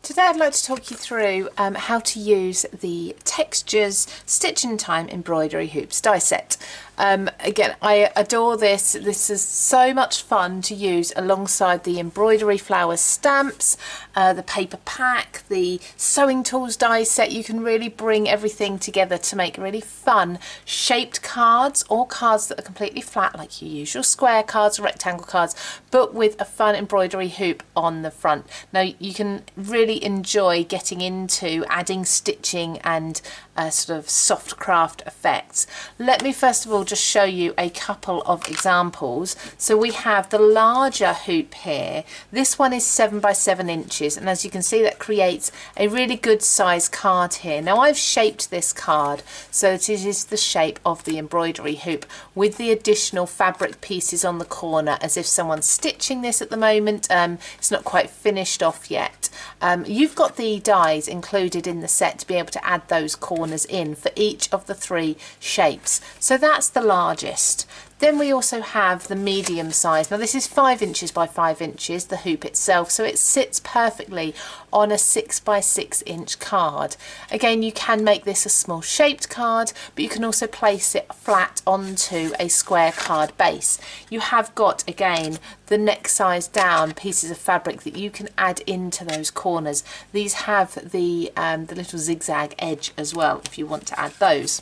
Today I'd like to talk you through how to use the Textures Stitch in Time Embroidery Hoops die set. Again, I adore this. This is so much fun to use alongside the embroidery flowers stamps, the paper pack, the sewing tools die set. You can really bring everything together to make really fun shaped cards, or cards that are completely flat like your usual square cards or rectangle cards, but with a fun embroidery hoop on the front. Now you can really enjoy getting into adding stitching and sort of soft craft effects. Let me first of all just show you a couple of examples. So we have the larger hoop here. This one is 7 by 7 inches, and as you can see, that creates a really good size card here. Now I've shaped this card so that it is the shape of the embroidery hoop with the additional fabric pieces on the corner, as if someone's stitching this at the moment. It's not quite finished off yet. You've got the dies included in the set to be able to add those corners in for each of the 3 shapes. So that's the largest. Then we also have the medium size. Now this is 5 inches by 5 inches, the hoop itself, so it sits perfectly on a 6 by 6 inch card. Again, you can make this a small shaped card, but you can also place it flat onto a square card base. You have got, again, the neck size down pieces of fabric that you can add into those corners. These have the little zigzag edge as well if you want to add those.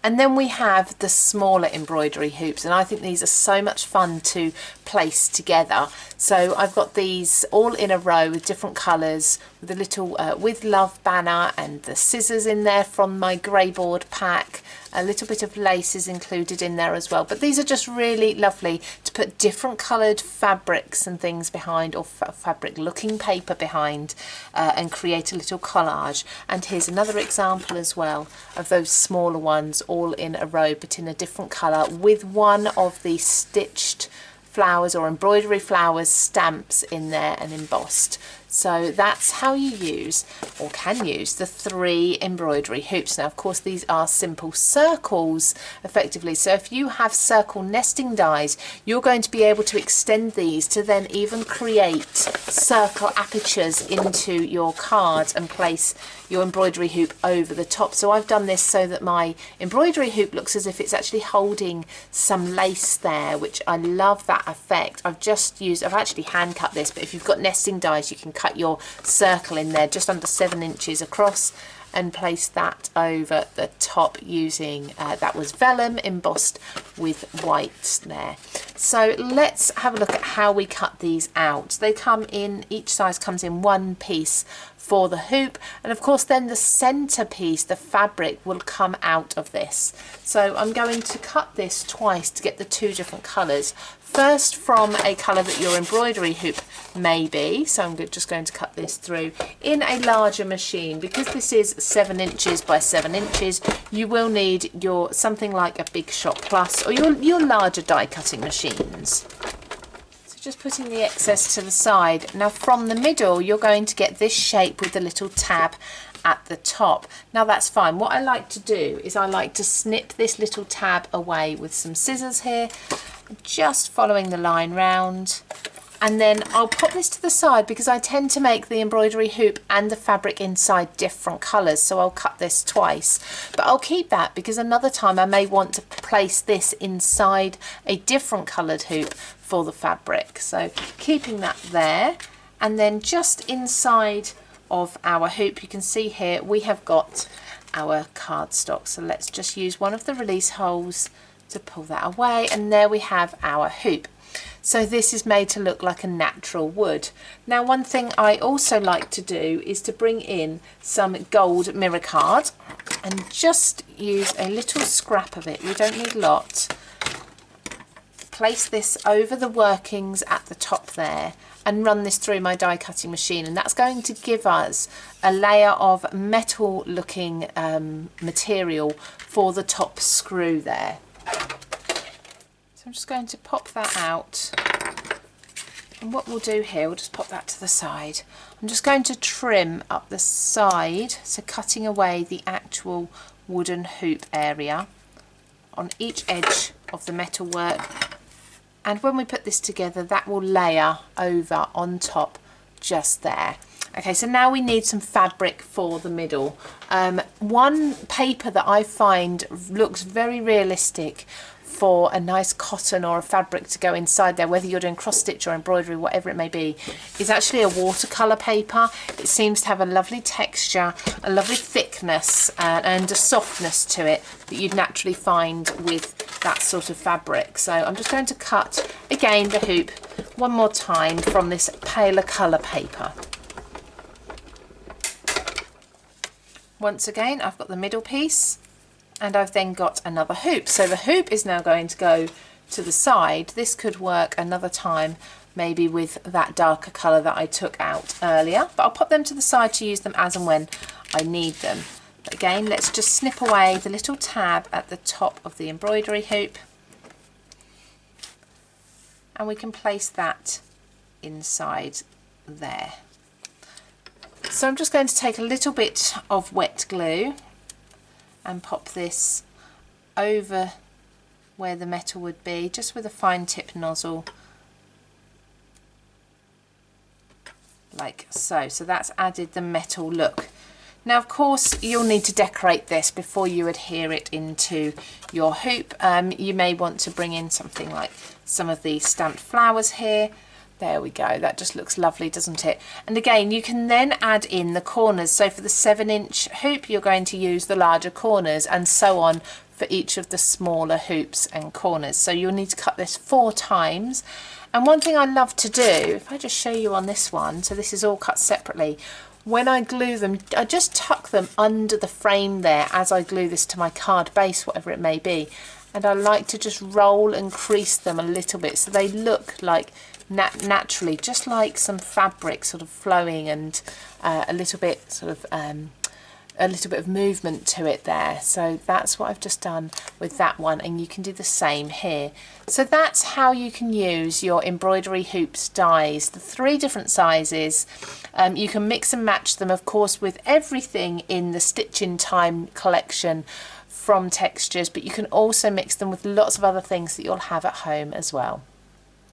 And then we have the smaller embroidery hoops, and I think these are so much fun to place together. So I've got these all in a row with different colours, with a little with love banner and the scissors in there from my grey board pack. A little bit of laces included in there as well, but these are just really lovely to put different coloured fabrics and things behind, or fabric looking paper behind, and create a little collage. And here's another example as well of those smaller ones all in a row but in a different colour, with one of the stitched flowers or embroidery flowers stamps in there and embossed. So that's how you use, or can use, the 3 embroidery hoops. Now of course these are simple circles effectively, so if you have circle nesting dies, you're going to be able to extend these to then even create circle apertures into your card and place your embroidery hoop over the top. So I've done this so that my embroidery hoop looks as if it's actually holding some lace there, which I love that effect. I've actually hand cut this, but if you've got nesting dies, you can cut your circle in there just under 7 inches across and place that over the top using that was vellum embossed with white there. So let's have a look at how we cut these out. They come in, each size comes in 1 piece for the hoop, and of course then the center piece, the fabric, will come out of this. So I'm going to cut this twice to get the 2 different colors. First from a colour that your embroidery hoop may be, so I'm just going to cut this through in a larger machine. Because this is 7 inches by 7 inches, you will need your something like a Big Shot Plus or your larger die cutting machines. So just putting the excess to the side. Now from the middle you're going to get this shape with the little tab at the top. Now that's fine. What I like to do is I like to snip this little tab away with some scissors here, just following the line round, and then I'll pop this to the side because I tend to make the embroidery hoop and the fabric inside different colours, so I'll cut this twice. But I'll keep that because another time I may want to place this inside a different coloured hoop for the fabric. So keeping that there, and then just inside of our hoop you can see here we have got our cardstock. So let's just use one of the release holes to pull that away, and there we have our hoop. So this is made to look like a natural wood. Now one thing I also like to do is to bring in some gold mirror card and just use a little scrap of it. We don't need a lot. Place this over the workings at the top there and run this through my die cutting machine, and that's going to give us a layer of metal looking material for the top screw there. So I'm just going to pop that out, and what we'll do here, we'll just pop that to the side. I'm just going to trim up the side, so cutting away the actual wooden hoop area on each edge of the metal work, and when we put this together that will layer over on top just there. Okay, so now we need some fabric for the middle. One paper that I find looks very realistic for a nice cotton or a fabric to go inside there, whether you're doing cross stitch or embroidery, whatever it may be, is actually a watercolour paper. It seems to have a lovely texture, a lovely thickness and a softness to it that you'd naturally find with that sort of fabric. So I'm just going to cut again the hoop one more time from this paler colour paper. Once again, I've got the middle piece and I've then got another hoop. So the hoop is now going to go to the side. This could work another time, maybe with that darker colour that I took out earlier, but I'll pop them to the side to use them as and when I need them. But again, let's just snip away the little tab at the top of the embroidery hoop, and we can place that inside there. So I'm just going to take a little bit of wet glue and pop this over where the metal would be, just with a fine tip nozzle, like so. So that's added the metal look. Now of course you'll need to decorate this before you adhere it into your hoop. You may want to bring in something like some of the stamped flowers here. There we go, that just looks lovely, doesn't it? And again, you can then add in the corners. So for the 7-inch hoop, you're going to use the larger corners, and so on for each of the smaller hoops and corners. So you'll need to cut this 4 times. And one thing I love to do, if I just show you on this one, so this is all cut separately, when I glue them, I just tuck them under the frame there as I glue this to my card base, whatever it may be. And I like to just roll and crease them a little bit so they look like naturally, just like some fabric sort of flowing, and a little bit sort of a little bit of movement to it there. So that's what I've just done with that one, and you can do the same here. So that's how you can use your embroidery hoops dies, the 3 different sizes. You can mix and match them, of course, with everything in the Stitch in Time collection from Textures, but you can also mix them with lots of other things that you'll have at home as well.